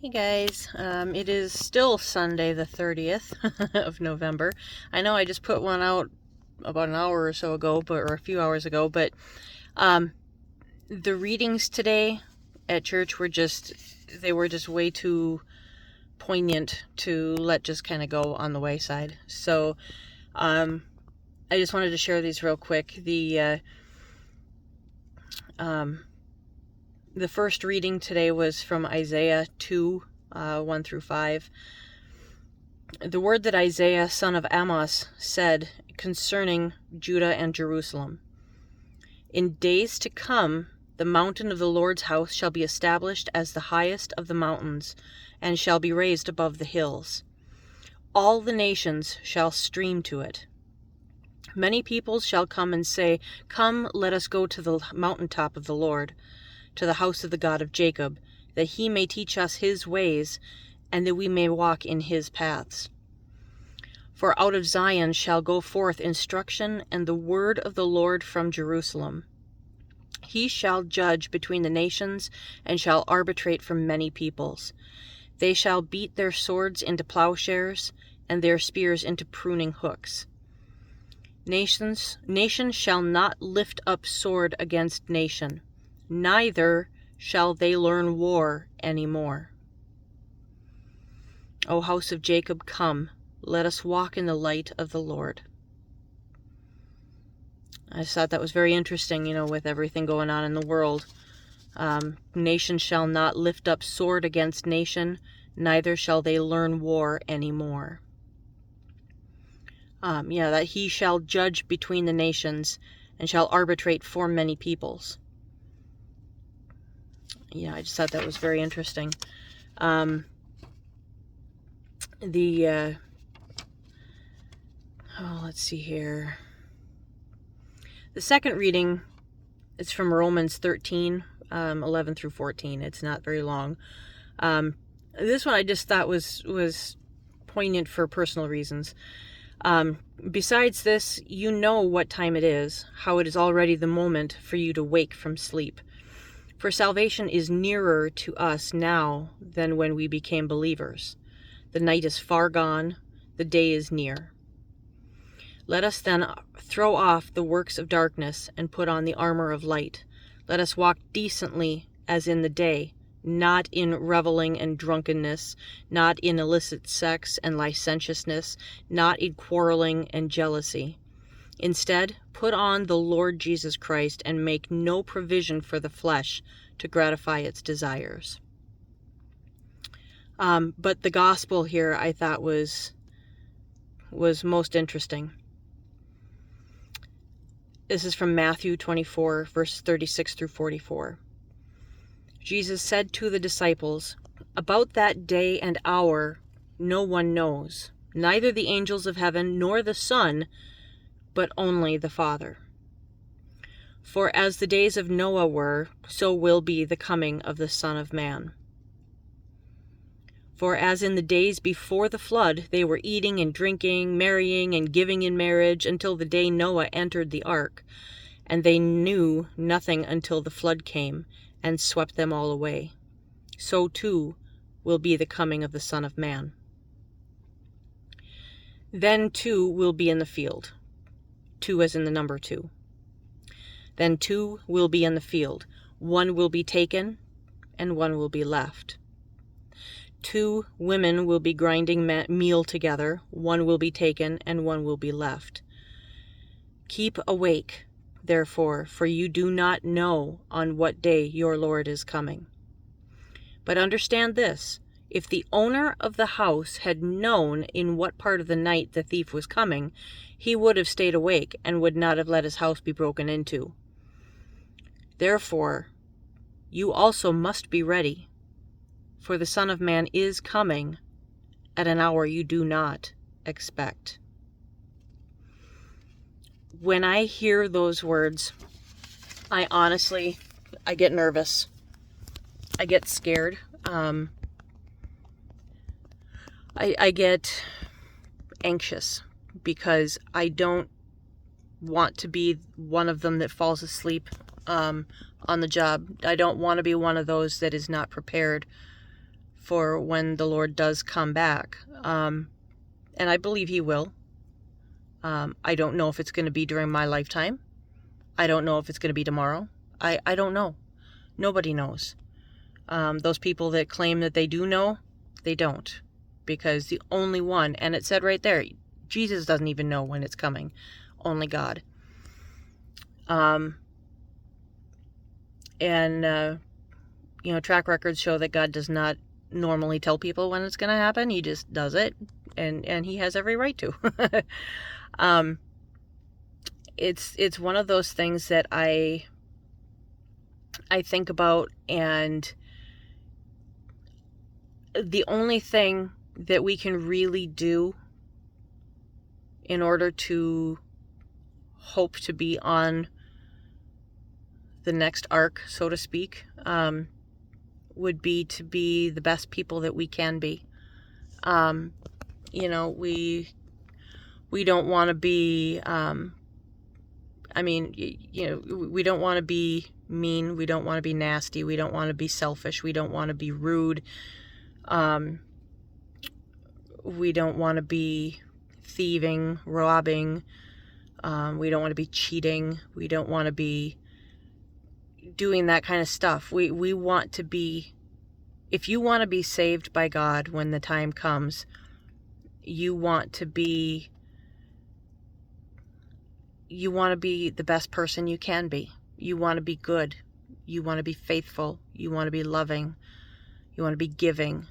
Hey guys, it is still Sunday the 30th of November. I know I just put one out about an hour or so ago, or a few hours ago, but the readings today at church were just way too poignant to let just kind of go on the wayside. So I just wanted to share these real quick. The first reading today was from Isaiah 2, 1 through 5. The word that Isaiah, son of Amos, said concerning Judah and Jerusalem. In days to come, the mountain of the Lord's house shall be established as the highest of the mountains, and shall be raised above the hills. All the nations shall stream to it. Many peoples shall come and say, Come, let us go to the mountaintop of the Lord, to the house of the God of Jacob, that he may teach us his ways, and that we may walk in his paths. For out of Zion shall go forth instruction and the word of the Lord from Jerusalem. He shall judge between the nations, and shall arbitrate for many peoples. They shall beat their swords into plowshares, and their spears into pruning hooks. Nation shall not lift up sword against nation, neither shall they learn war any more. O house of Jacob, come, let us walk in the light of the Lord. I just thought that was very interesting, with everything going on in the world. Nation shall not lift up sword against nation, neither shall they learn war any more. That he shall judge between the nations, and shall arbitrate for many peoples. I just thought that was very interesting. Let's see here. The second reading is from Romans 13, 11 through 14. It's not very long. This one I just thought was poignant for personal reasons. Besides this, you know what time it is, how it is already the moment for you to wake from sleep. For salvation is nearer to us now than when we became believers. The night is far gone, the day is near. Let us then throw off the works of darkness and put on the armor of light. Let us walk decently as in the day, not in reveling and drunkenness, not in illicit sex and licentiousness, not in quarreling and jealousy. Instead, put on the Lord Jesus Christ and make no provision for the flesh to gratify its desires. But the gospel here I thought was most interesting. This is from Matthew 24, verses 36 through 44. Jesus said to the disciples, About that day and hour no one knows, neither the angels of heaven nor the Son, but only the Father. For as the days of Noah were, so will be the coming of the Son of Man. For as in the days before the flood, they were eating and drinking, marrying and giving in marriage until the day Noah entered the ark, and they knew nothing until the flood came and swept them all away. So too will be the coming of the Son of Man. Then two will be in the field. Two as in the number two. Then two will be in the field. One will be taken, and one will be left. 2 women will be grinding meal together. One will be taken, and one will be left. Keep awake, therefore, for you do not know on what day your Lord is coming. But understand this, if the owner of the house had known in what part of the night the thief was coming, he would have stayed awake and would not have let his house be broken into. Therefore, you also must be ready, for the Son of Man is coming at an hour you do not expect. When I hear those words, I get nervous. I get scared. I get anxious because I don't want to be one of them that falls asleep on the job. I don't want to be one of those that is not prepared for when the Lord does come back. And I believe he will. I don't know if it's going to be during my lifetime. I don't know if it's going to be tomorrow. I don't know. Nobody knows. Those people that claim that they do know, they don't. Because the only one, and it said right there, Jesus doesn't even know when it's coming. Only God. Track records show that God does not normally tell people when it's going to happen. He just does it, and he has every right to. It's one of those things that I think about, and the only thing that we can really do in order to hope to be on the next arc, so to speak, would be to be the best people that we can be. We don't want to be, we don't want to be mean. We don't want to be nasty. We don't want to be selfish. We don't want to be rude. We don't want to be thieving, robbing. We don't want to be cheating. We don't want to be doing that kind of stuff. We want to be, if you want to be saved by God when the time comes, you want to be the best person you can be. You want to be good. You want to be faithful. You want to be loving. You want to be giving.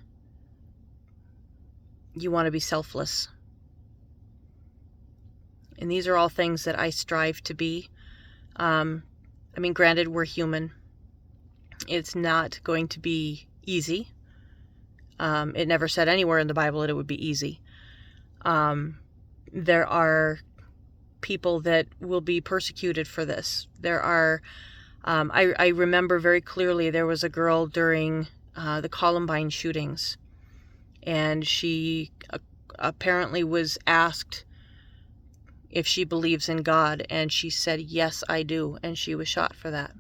You want to be selfless. And these are all things that I strive to be. Granted, we're human. It's not going to be easy. It never said anywhere in the Bible that it would be easy. There are people that will be persecuted for this. There are, I remember very clearly there was a girl during the Columbine shootings, and she apparently was asked if she believes in God, and she said, yes, I do, and she was shot for that.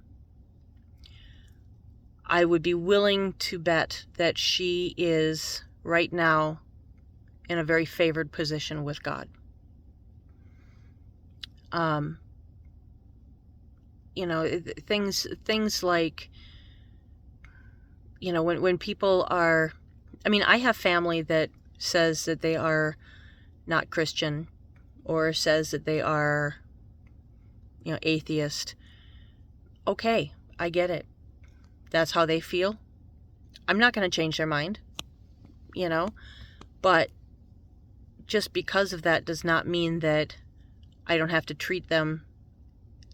I would be willing to bet that she is right now in a very favored position with God. Things like, when people are, I have family that says that they are not Christian, or says that they are, atheist. Okay, I get it. That's how they feel. I'm not going to change their mind, but just because of that does not mean that I don't have to treat them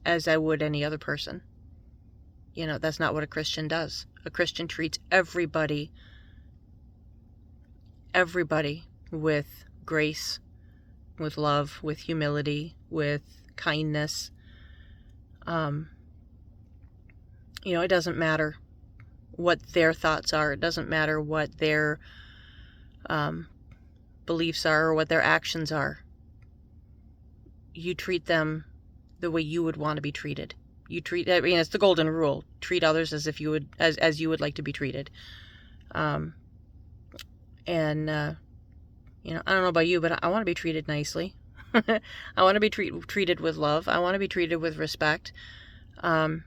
as I would any other person. That's not what a Christian does. A Christian treats everybody with grace, with love, with humility, with kindness. It doesn't matter what their thoughts are. It doesn't matter what their beliefs are or what their actions are. You treat them the way you would want to be treated. It's the golden rule. Treat others as if you would, as you would like to be treated. I don't know about you, but I want to be treated nicely. I want to be treated with love. I want to be treated with respect. And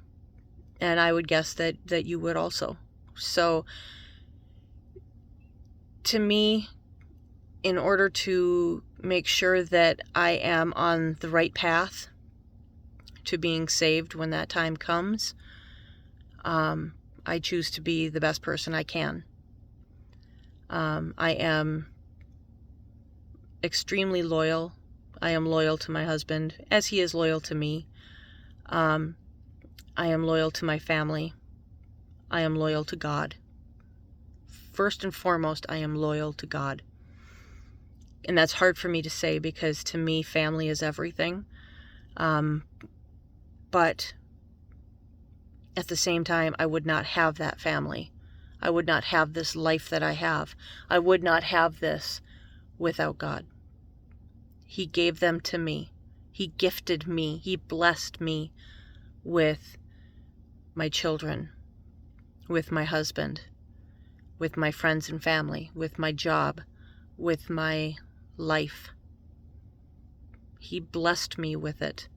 I would guess that you would also. So, to me, in order to make sure that I am on the right path to being saved when that time comes, I choose to be the best person I can. I am extremely loyal. I am loyal to my husband, as he is loyal to me. I am loyal to my family. I am loyal to God. First and foremost, I am loyal to God. And that's hard for me to say because to me, family is everything. But at the same time, I would not have that family. I would not have this life that I have. I would not have this without God. He gave them to me. He gifted me. He blessed me with my children, with my husband, with my friends and family, with my job, with my life. He blessed me with it.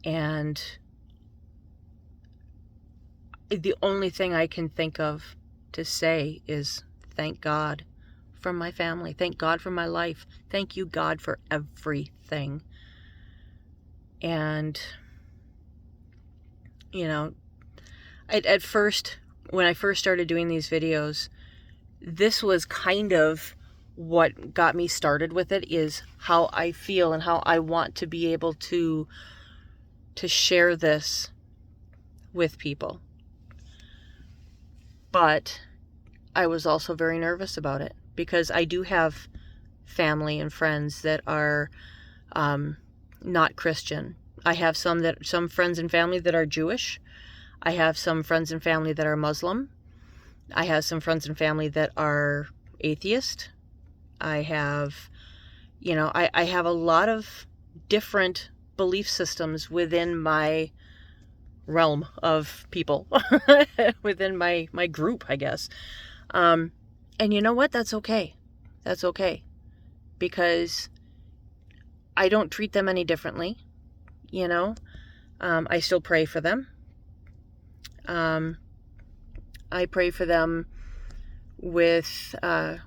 And the only thing I can think of to say is thank God for my family. Thank God for my life. Thank you, God, for everything. And, you know, at first, when I first started doing these videos, this was kind of what got me started with it, is how I feel and how I want to be able to share this with people. But I was also very nervous about it, because I do have family and friends that are not Christian. I have some friends and family that are Jewish. I have some friends and family that are Muslim. I have some friends and family that are atheist. I have, I have a lot of different belief systems within my realm of people, within my group, I guess. And you know what? That's okay. That's okay. Because I don't treat them any differently, I still pray for them. I pray for them with, I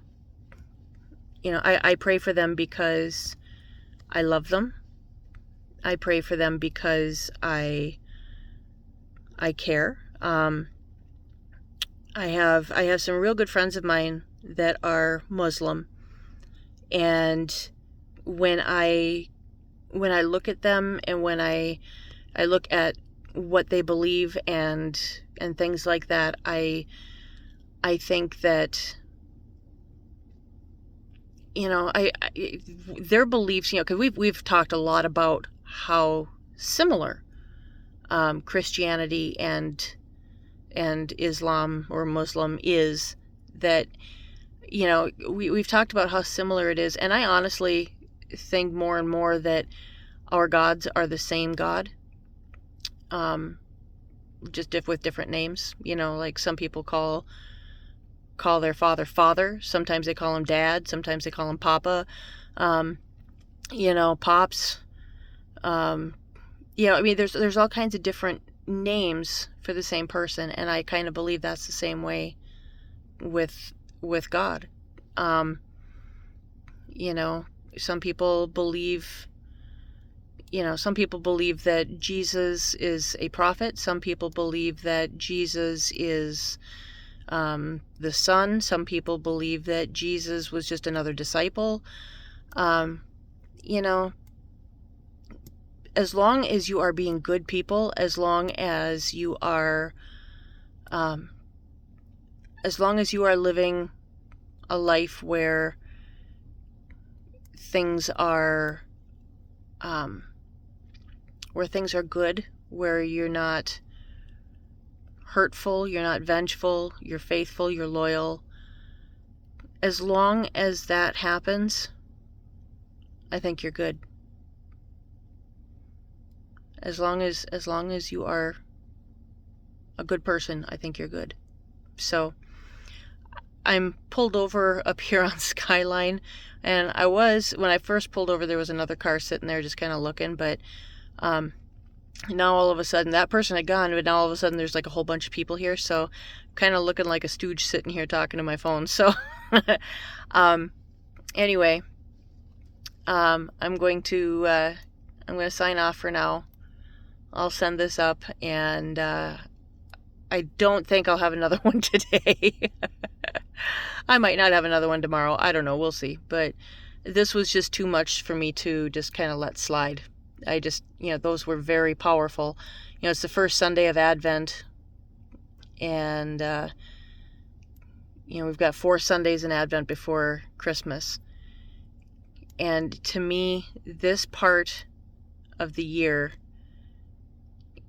pray for them because I love them. I pray for them because I care. I have some real good friends of mine that are Muslim, and when I look at them, and when I look at what they believe and things like that, I think that, their beliefs, because we've talked a lot about how similar Christianity and Islam or Muslim is, that, we've talked about how similar it is. And I honestly think more and more that our gods are the same God, just with different names. Like some people call their father. Sometimes they call him dad. Sometimes they call him papa. Pops. There's all kinds of different names for the same person, and I kind of believe that's the same way with God. Some people believe that Jesus is a prophet. Some people believe that Jesus is the Son. Some people believe that Jesus was just another disciple. As long as you are being good people, as long as you are living a life where things are good, where you're not hurtful, you're not vengeful, you're faithful, you're loyal, as long as that happens, I think you're good. As long as you are a good person, I think you're good. So I'm pulled over up here on Skyline, and when I first pulled over, there was another car sitting there just kind of looking, but now all of a sudden that person had gone, but now all of a sudden there's like a whole bunch of people here, so kind of looking like a stooge sitting here talking to my phone. So anyway, I'm going to sign off for now. I'll send this up, and I don't think I'll have another one today. I might not have another one tomorrow. I don't know. We'll see. But this was just too much for me to just kind of let slide. I just, those were very powerful. It's the first Sunday of Advent, and, we've got 4 Sundays in Advent before Christmas. And to me, this part of the year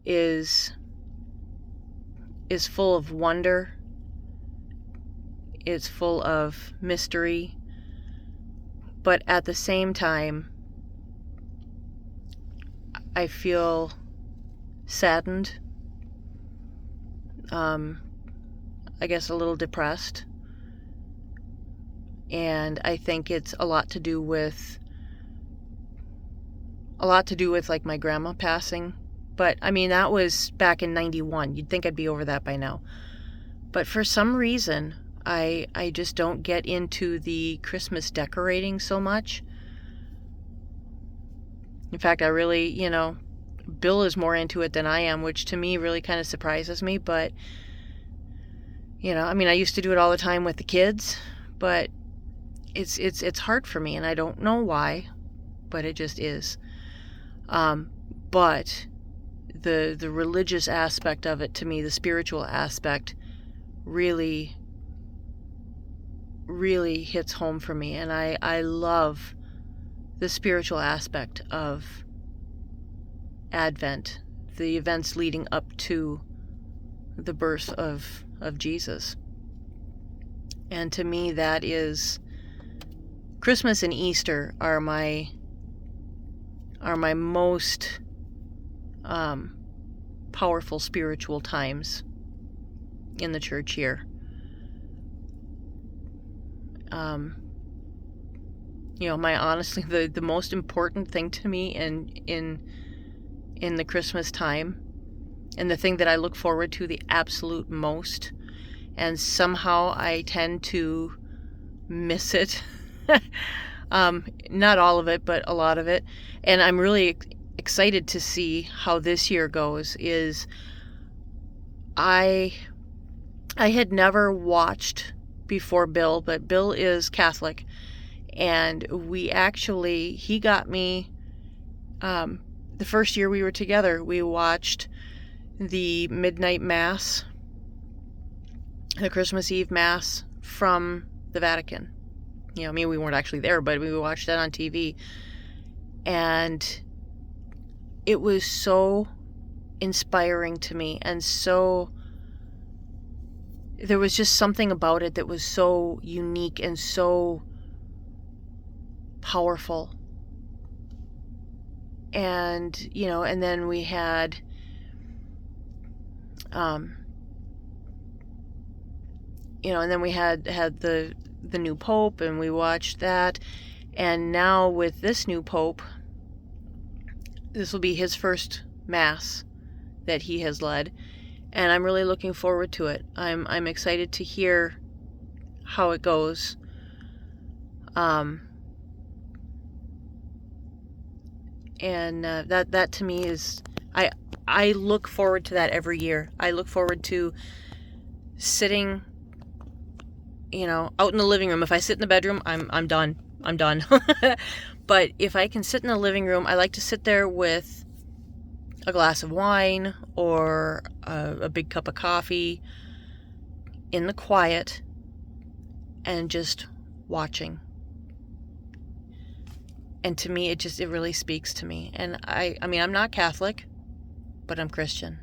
is full of wonder. It's full of mystery. But at the same time, I feel saddened. I guess, a little depressed. And I think it's a lot to do with like my grandma passing. But I mean, that was back in 91. You'd think I'd be over that by now. But for some reason, I just don't get into the Christmas decorating so much. In fact, I really, Bill is more into it than I am, which to me really kind of surprises me. But, I mean, I used to do it all the time with the kids, but it's hard for me, and I don't know why, but it just is. But the religious aspect of it, to me, the spiritual aspect, really, really hits home for me. And I love the spiritual aspect of Advent, the events leading up to the birth of Jesus. And to me, that is, Christmas and Easter are my most powerful spiritual times in the church year. Honestly, the most important thing to me in the Christmas time, and the thing that I look forward to the absolute most, and somehow I tend to miss it. Not all of it, but a lot of it. And I'm really excited to see how this year goes. Is I had never watched before Bill, but Bill is Catholic, and he got me, the first year we were together, we watched the midnight mass, the Christmas Eve mass from the Vatican. We weren't actually there, but we watched that on TV. And it was so inspiring to me, and there was just something about it that was so unique and so powerful. And, and then we had, and then we had the new Pope, and we watched that. And now with this new Pope, this will be his first Mass that he has led, and I'm really looking forward to it. I'm excited to hear how it goes. That to me is, I look forward to that every year. I look forward to sitting, out in the living room. If I sit in the bedroom, I'm done. I'm done. But if I can sit in the living room, I like to sit there with a glass of wine or a big cup of coffee in the quiet and just watching. And to me, it really speaks to me. And I mean, I'm not Catholic, but I'm Christian.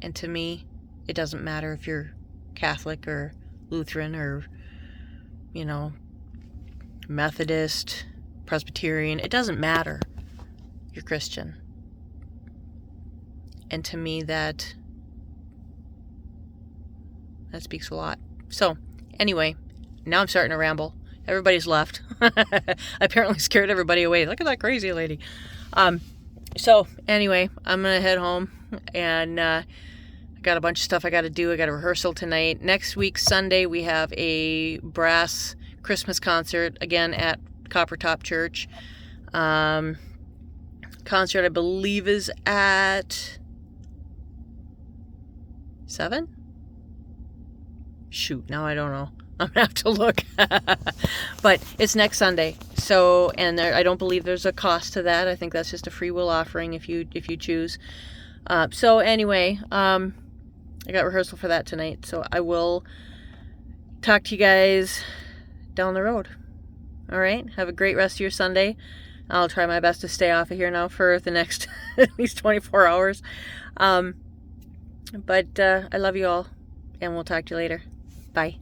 And to me, it doesn't matter if you're Catholic or Lutheran or, Methodist, Presbyterian. It doesn't matter. You're Christian. And to me, that speaks a lot. So, anyway, now I'm starting to ramble. Everybody's left. I apparently scared everybody away. Look at that crazy lady. So, anyway, I'm going to head home. And I got a bunch of stuff I got to do. I got a rehearsal tonight. Next week, Sunday, we have a brass Christmas concert, again, at Coppertop Church. Concert, I believe, is at 7? Shoot, now I don't know. I'm gonna have to look. But it's next Sunday. So, and I don't believe there's a cost to that. I think that's just a free will offering if you choose. So anyway, I got rehearsal for that tonight. So I will talk to you guys down the road. All right. Have a great rest of your Sunday. I'll try my best to stay off of here now for the next at least 24 hours. But I love you all, and we'll talk to you later. Bye.